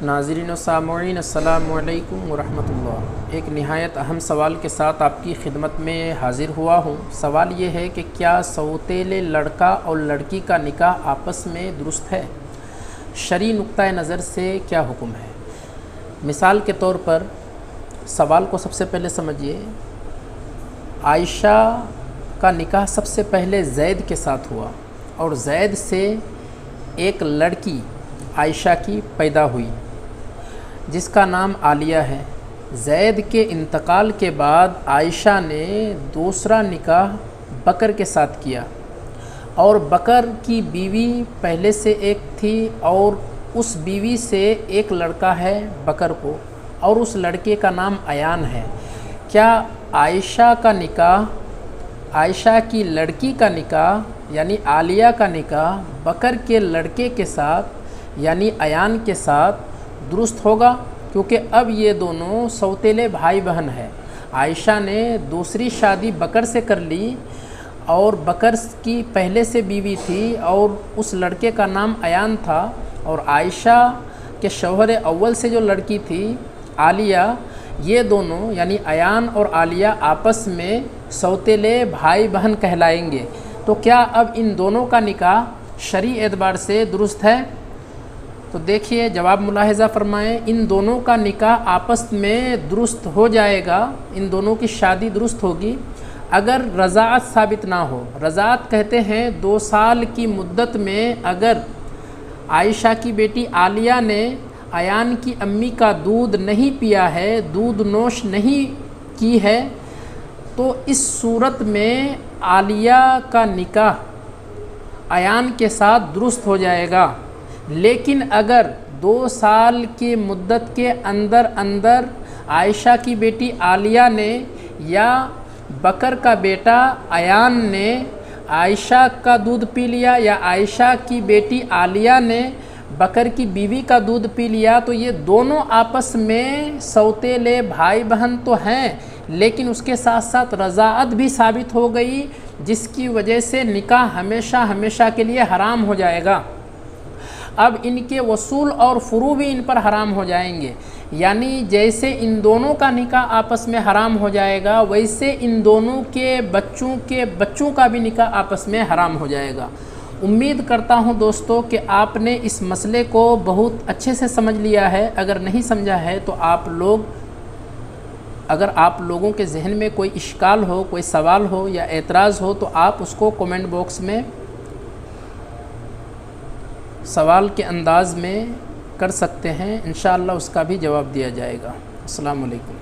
ناظرین و سامعین السلام علیکم ورحمۃ اللہ۔ ایک نہایت اہم سوال کے ساتھ آپ کی خدمت میں حاضر ہوا ہوں۔ سوال یہ ہے کہ کیا سوتیلے لڑکا اور لڑکی کا نکاح آپس میں درست ہے؟ شرعی نقطۂ نظر سے کیا حکم ہے؟ مثال کے طور پر سوال کو سب سے پہلے سمجھیے۔ عائشہ کا نکاح سب سے پہلے زید کے ساتھ ہوا اور زید سے ایک لڑکی عائشہ کی پیدا ہوئی جس کا نام عالیہ ہے۔ زید کے انتقال کے بعد عائشہ نے دوسرا نکاح بکر کے ساتھ کیا اور بکر کی بیوی پہلے سے ایک تھی اور اس بیوی سے ایک لڑکا ہے بکر کو، اور اس لڑکے کا نام ایان ہے۔ کیا عائشہ کا نکاح، عائشہ کی لڑکی کا نکاح یعنی عالیہ کا نکاح بکر کے لڑکے کے ساتھ یعنی ایان کے ساتھ درست ہوگا؟ کیونکہ اب یہ دونوں سوتیلے بھائی بہن ہیں۔ عائشہ نے دوسری شادی بکر سے کر لی اور بکر کی پہلے سے بیوی تھی اور اس لڑکے کا نام ایان تھا، اور عائشہ کے شوہر اول سے جو لڑکی تھی عالیہ، یہ دونوں یعنی ایان اور عالیہ آپس میں سوتیلے بھائی بہن کہلائیں گے۔ تو کیا اب ان دونوں کا نکاح شرعی اعتبار سے درست ہے؟ تو دیکھیے، جواب ملاحظہ فرمائیں۔ ان دونوں کا نکاح آپس میں درست ہو جائے گا، ان دونوں کی شادی درست ہوگی اگر رضاعت ثابت نہ ہو۔ رضاعت کہتے ہیں 2 سال کی مدت میں اگر عائشہ کی بیٹی عالیہ نے ایان کی امی کا دودھ نہیں پیا ہے، دودھ نوش نہیں کی ہے، تو اس صورت میں عالیہ کا نکاح ایان کے ساتھ درست ہو جائے گا۔ لیکن اگر 2 سال کی مدت کے اندر عائشہ کی بیٹی عالیہ نے یا بکر کا بیٹا ایان نے عائشہ کا دودھ پی لیا یا عائشہ کی بیٹی عالیہ نے بکر کی بیوی کا دودھ پی لیا، تو یہ دونوں آپس میں سوتیلے بھائی بہن تو ہیں، لیکن اس کے ساتھ ساتھ رضاعت بھی ثابت ہو گئی، جس کی وجہ سے نکاح ہمیشہ کے لیے حرام ہو جائے گا۔ اب ان کے وصول اور فروع بھی ان پر حرام ہو جائیں گے، یعنی جیسے ان دونوں کا نکاح آپس میں حرام ہو جائے گا، ویسے ان دونوں کے بچوں کا بھی نکاح آپس میں حرام ہو جائے گا۔ امید کرتا ہوں دوستو کہ آپ نے اس مسئلے کو بہت اچھے سے سمجھ لیا ہے۔ اگر نہیں سمجھا ہے تو اگر آپ لوگوں کے ذہن میں کوئی اشکال ہو، کوئی سوال ہو یا اعتراض ہو، تو آپ اس کو کومنٹ باکس میں سوال کے انداز میں کر سکتے ہیں، انشاءاللہ اس کا بھی جواب دیا جائے گا۔ السلام علیکم۔